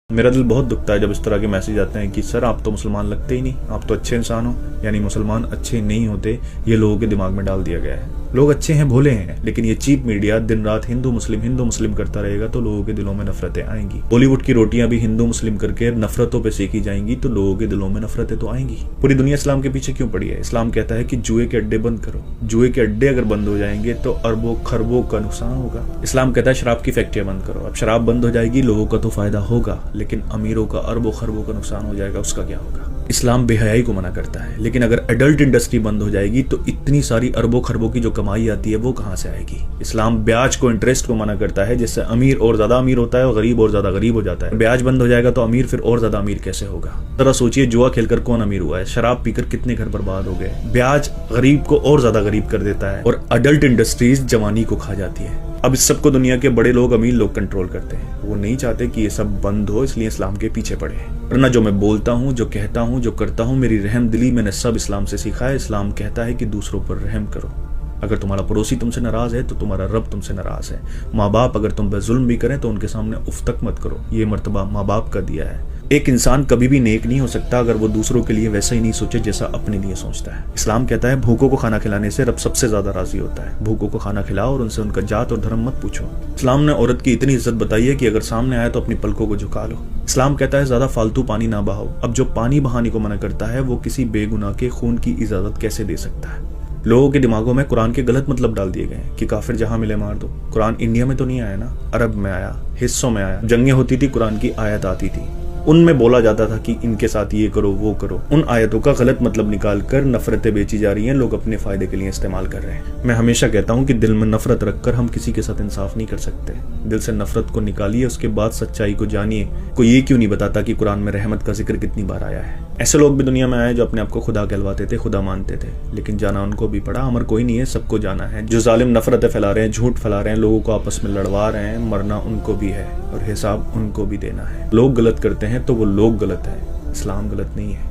मेरा दिल बहुत दुखता है जब इस तरह के मैसेज आते हैं कि सर आप तो मुसलमान लगते ही नहीं, आप तो अच्छे इंसान हो। यानी मुसलमान अच्छे नहीं होते, ये लोगों के दिमाग में डाल दिया गया है। लोग अच्छे हैं, भोले हैं, लेकिन ये चीप मीडिया दिन रात हिंदू मुस्लिम करता रहेगा तो लोगों के दिलों में नफरतें आएंगी। बॉलीवुड की रोटियां भी हिंदू मुस्लिम करके नफरतों पे सेकी जाएंगी तो लोगों के दिलों में नफरतें तो आएंगी। पूरी दुनिया इस्लाम के पीछे क्यों पड़ी है? इस्लाम कहता है कि जुए के अड्डे बंद करो। जुए के अड्डे अगर बंद हो जाएंगे तो अरबों खरबों का नुकसान होगा। इस्लाम कहता है शराब की फैक्ट्रियां बंद करो। अब शराब बंद हो जाएगी, लोगों का तो फायदा होगा, लेकिन अमीरों का अरबों खरबों का नुकसान हो जाएगा, उसका क्या होगा? इस्लाम बेहयाई को मना करता है, लेकिन अगर एडल्ट इंडस्ट्री बंद हो जाएगी तो इतनी सारी अरबों खरबों की जो कमाई आती है वो कहां से आएगी? इस्लाम ब्याज को, इंटरेस्ट को मना करता है, जिससे अमीर और ज्यादा अमीर होता है और गरीब और ज्यादा गरीब हो जाता है। ब्याज बंद हो जाएगा तो अमीर फिर और ज्यादा अमीर कैसे होगा? जरा सोचिए, जुआ खेलकर कौन अमीर हुआ है? शराब पीकर कितने घर बर्बाद हो गए? ब्याज गरीब को और ज्यादा गरीब कर देता है और अडल्ट इंडस्ट्रीज जवानी को खा जाती है। अब इस सबको दुनिया के बड़े लोग, अमीर लोग कंट्रोल करते हैं। वो नहीं चाहते कि ये सब बंद हो, इसलिए इस्लाम के पीछे पड़े हैं। वरना जो मैं बोलता हूँ, जो कहता हूँ, जो करता हूँ, मेरी रहम दिली मैंने सब इस्लाम से सीखा है। इस्लाम कहता है कि दूसरों पर रहम करो। अगर तुम्हारा पड़ोसी तुमसे नाराज है तो तुम्हारा रब तुमसे नाराज है। माँ बाप अगर तुम पे जुल्म भी करें तो उनके सामने उफ तक मत करो। ये मर्तबा माँ बाप का दिया है। एक इंसान कभी भी नेक नहीं हो सकता अगर वो दूसरों के लिए वैसा ही नहीं सोचे जैसा अपने लिए सोचता है। इस्लाम कहता है भूखों को खाना खिलाने से रब सबसे ज्यादा राजी होता है। भूखों को खाना खिलाओ और उनसे उनका जात और धर्म मत पूछो। इस्लाम ने औरत की इतनी इज्जत बताई है कि अगर सामने आए तो अपनी पलकों को झुका लो। इस्लाम कहता है ज्यादा फालतू पानी ना बहाओ। अब जो पानी बहाने को मना करता है वो किसी बेगुनाह के खून की इजाजत कैसे दे सकता है? लोगों के दिमागों में कुरान के गलत मतलब डाल दिए गए कि काफिर जहां मिले मार दो। कुरान इंडिया में तो नहीं आया ना, अरब में आया, हिस्सों में आया। जंगें होती थी, कुरान की आयत आती थी, उनमें बोला जाता था कि इनके साथ ये करो वो करो। उन आयतों का गलत मतलब निकाल कर नफरतें बेची जा रही हैं, लोग अपने फायदे के लिए इस्तेमाल कर रहे हैं। मैं हमेशा कहता हूँ कि दिल में नफरत रखकर हम किसी के साथ इंसाफ नहीं कर सकते। दिल से नफरत को निकालिए, उसके बाद सच्चाई को जानिए। कोई ये क्यों नहीं बताता कि कुरान में रहमत का जिक्र कितनी बार आया है? ऐसे लोग भी दुनिया में आए जो अपने आप को खुदा कहलवाते थे, खुदा मानते थे, लेकिन जाना उनको भी पड़ा। अमर कोई नहीं है, सबको जाना है। जो जालिम नफरतें फैला रहे हैं, झूठ फैला रहे हैं, लोगों को आपस में लड़वा रहे हैं, मरना उनको भी है और हिसाब उनको भी देना है। लोग गलत करते हैं तो वो लोग गलत है, इस्लाम गलत नहीं है।